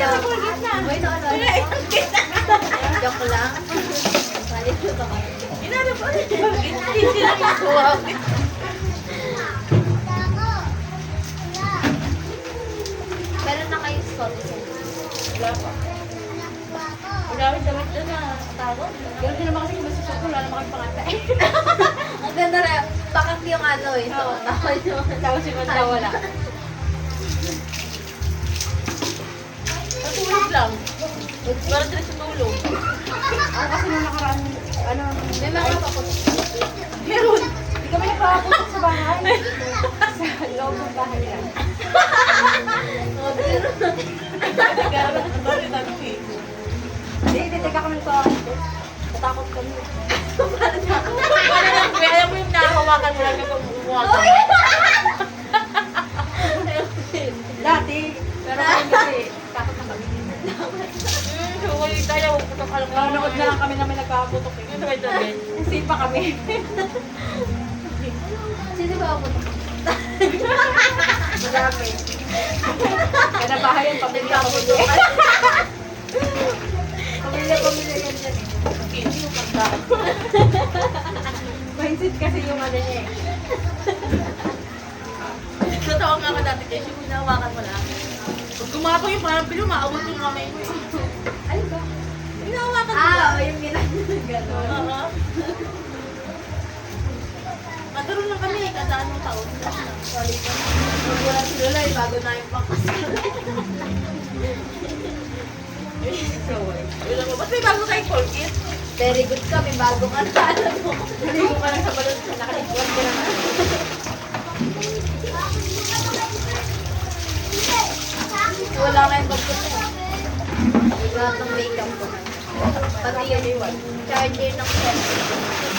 sa Colgate na. Uy, nakalala. Joke lang. Palit ko ba kayo? Inano po ulit yung Colgate. Hindi lang yung suwag. Pero na kayo spot. Wala pa. Gamit-gamit doon na tawag. Pero hindi naman kasi kung masusok ko, wala naman kami panganta. Ang ganda rin. Pakak yung ano eh. So, tapos yung... Tapos yung kanta wala. Natulog lang. Para diretso tulog. Kasi nung nakaraan, ano, May mga kapakot. Meron. hindi kami nagpapapunta sa bahay. Sa loob ng bahay yan. Oh, pero... Nagkaroon ng bakit ano eh. Hindi, teka kami sa natakot kami. Wala lang, kuya. Alam mo yung nakahawakan mo lang yung kumukuha ka. Dati, pero kami kasi, takot na kami. So, kayo tayo. Putok alam Nanonood na lang kami na may nagpapaputok eh. Yung sabay-sabay. Sipa kami. Sino ba ako? Marami. Kaya na bahay yan, pamilya-pamilya. Pamilya-pamilya yan dyan eh. Hindi yung kanta. Mindset kasi yung ano niya eh. Totoo nga ka dati guys, yung hinahawakan mo lang. Pag gumapang yung parang pilo, maabot yung kamay mo eh. Ano ba? Hinahawakan mo Ah, lang. oh, yung ginagawa. Ganon. Oo. Nagkaroon lang kami kada anong taon. Sorry po. Kung wala si Lola, eh, bago na yung pakas. Wala mo. Ba't may bago tayong Colgate? Very good ka, may bago ka na alam mo. Hindi ko pa lang sa balon. Nakaligwan ka naman. Wala nga yung pagpunta. Lahat ng makeup ko na. Pati yung charger ng phone.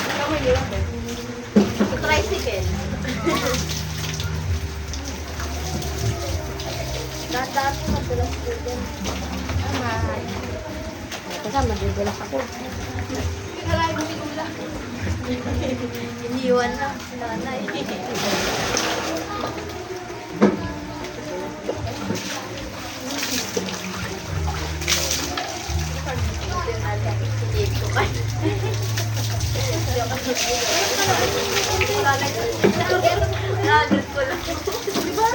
Ikaw may liwan din. Sa tricycle. Dahan-dahan mo madulas ko din. Ay. Kasi madudulas ako. Kailangan bumigula. Iniwan na si nanay. Nalagyan ko lang. Diba?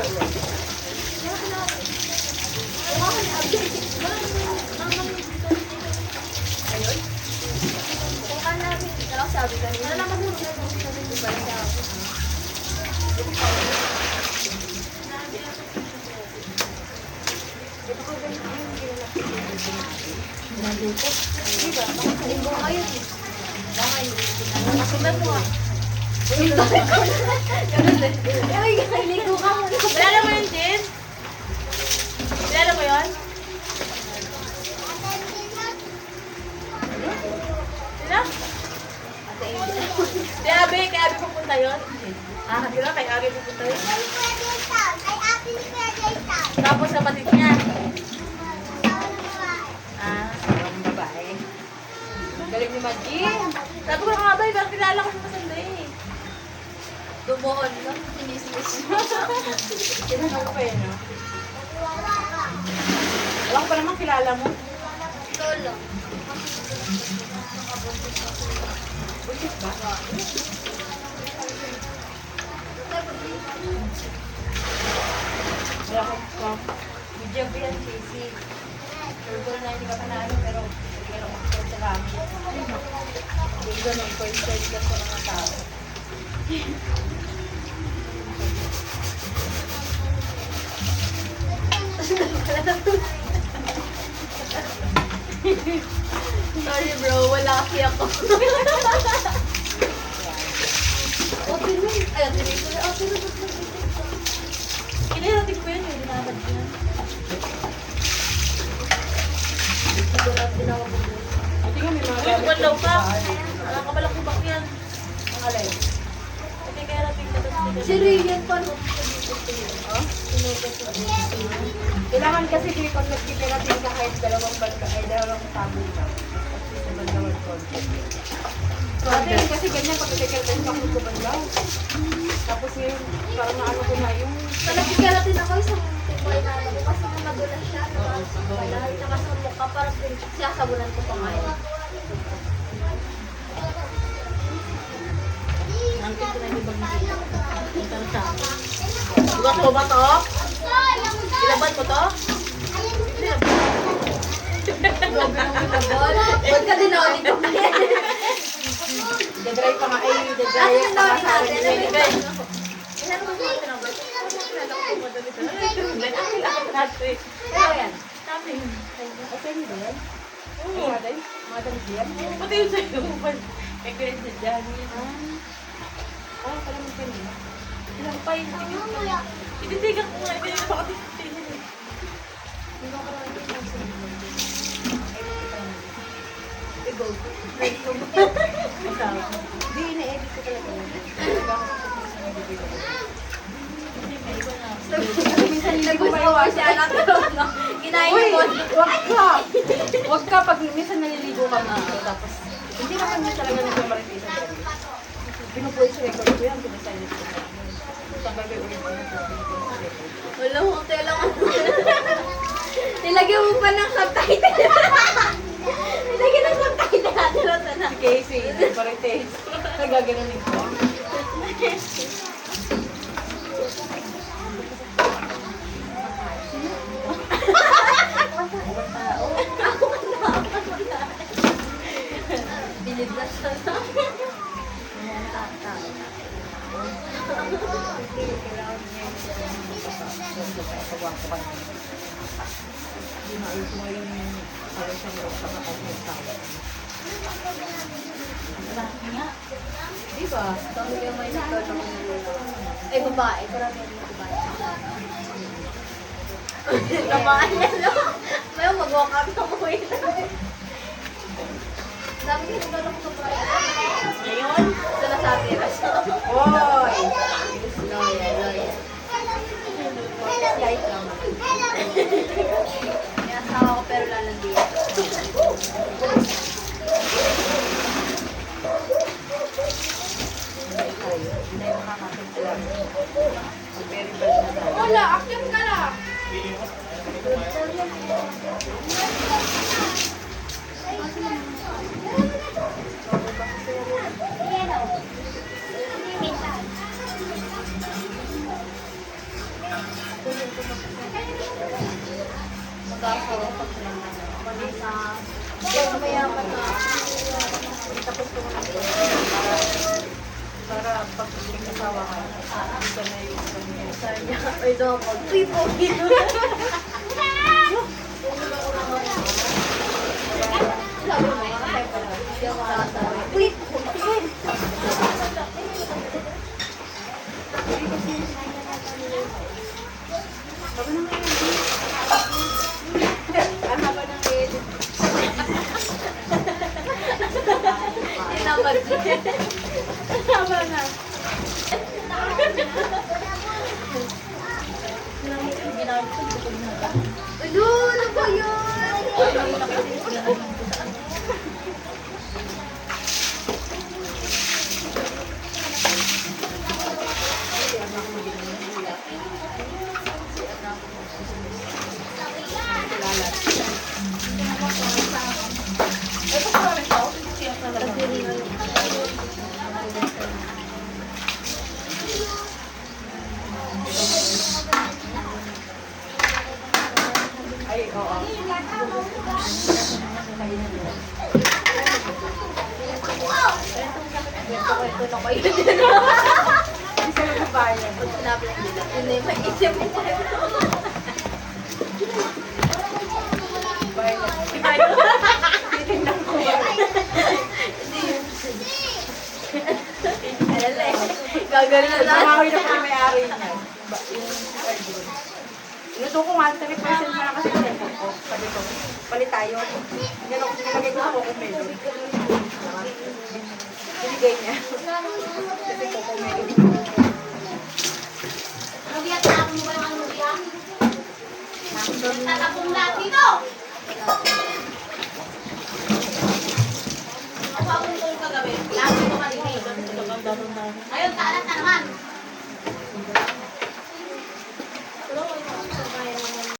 Ayun. Kung ka namin, alam sabi kanina, wala naman yung sabi ko ba siya? Nandito. Diba? Bakit sa linggo ngayon eh? Baka yung Nasulat mo ah. ganun din. Ay, linggo ka muna. Kilala mo yun, Jin? Kilala mo yun? Sino? Ate Angel. Kay Abby pupunta yun? Ah, di ba? Kay Abby pupunta yun? Tapos kapatid niya. Ah, Ang babae. Galing ni Maggie. sabi ko nga ba, parang kilala ko sa Sunday eh. Dumuon lang. Sinismis. Tinanong ko pa yun, no? Alam ko pa naman kilala mo. Lolo. Bullshit ba? Wala ko. Video ko yan, Casey. Sure na hindi ka pa naano, pero hindi ka na mag-score sa kami. Hindi ko mag-score ka sa mga tao. Sorry bro, wala kasi ako. Ate May. Ay, Ate May. Ate May. Kinirating ko yun eh, dinamad ko yan. Hindi lang tinawag ko. Hindi nga may mga Uy, gamit walaw ko ka. sa bahay. Wala ka palang kubak yan. Ang alay. Hindi kaya natin ka tapos Si Rian pa no? Kailangan kasi di pag nagkikirating ka kahit dalawang banda ay dalawang sabon ka. Kasi sa bandawal ko. Dati yun kasi ganyan pag nagkikirating ka kung sa bandaw. Tapos ngayon, parang naano ko na yung... Nagkikalatin ako isang tibay na ako kasi madulas siya. Wala, tsaka sa mukha, parang sinasabunan ko pa ngayon. Nangkin ko na yung ibang nakita. Punta na siya. Bukas mo ba to? Ilaban mo to? Ba't ka dinawin ko pa yan? Dadry pa nga, ay, Ano dadry yung pa nga dawin sa akin. natin? Ilan mo sa atin ang ba't? Kailangan ko madali ka. Kailangan natin. Ano yan? Natin. Ay, sa'yo ba yan? Oo. Mga dahil? Mga dahil yan? Pati yung sa'yo mo ba? Kaya ganyan sa Johnny. Ah, pala mo kanina. Ilang pa yun. Ititigan ko nga. Ganyan na baka titigan. I-go. Masama. Hindi, ina-edit ko talaga yan. Minsan nilagos ko siya natulog, no? Kinain Uy, mo. wag ka! Wag ka pag minsan naliligo ka dito, tapos hindi naman niya talaga nagmamariti sa dyan. Pinuvoice record ko yan, pinasilent ko yan. Sabay ulit ko na Wala mo, lang. Nilagyan mo pa ng subtitle. Nilagyan ng subtitle. Ano na? si Casey, nagmariti. Nagaganonin ko. Bilib na siya na. Bakit nga? Di ba? Sabi ko may nito na ay, babae. Parang yung babae. Babae na, no? May mag-walk up na mo yun. Sabi ko, ito lang ko pa. Ngayon? Ito na sabi. Oy! Loyal. Guys lang. May asawa ko pero lalandiyan. Hindi makakakit sila. Very bad na tayo. Wala, akyat ka na. Mag-asawa ko sa Manila. Yung mayaman na. Tapos ko muna para pag asawa ka, hindi ka na yung kanya. Ay, doko. Pipo, gino. Sabi mo, hindi ako asawa. Pipo, Sabi na nga yun. Ang haba ng edit. tinamad siya. Haba na. Ginamit ko, hindi ko ginagawa. Ano? Ano ba yun? Ito pa rin tao. Siya talaga. Ay, oo. Kwento na kayo. Hindi sila nagbayan. Pag sinabi lang nila, yun na yung maisip mo. Bayan. Titignan ko. Alala eh. Gagano na lang. Namawi na po yung may-ari niya. Yung airgun. Inuto ko nga, 3% na kasi yung cellphone ko. Sabi ko, palit tayo. Yan ako, nilagay ko ako kung melon. Binigay niya. Kasi ko kung melon. Lubiat na ako mo ba yung lubiat? Tatapong lahat dito! Ako akong kung kagabi. Lahat ko kanina eh. Ang dami na. Ayun, taalat na naman.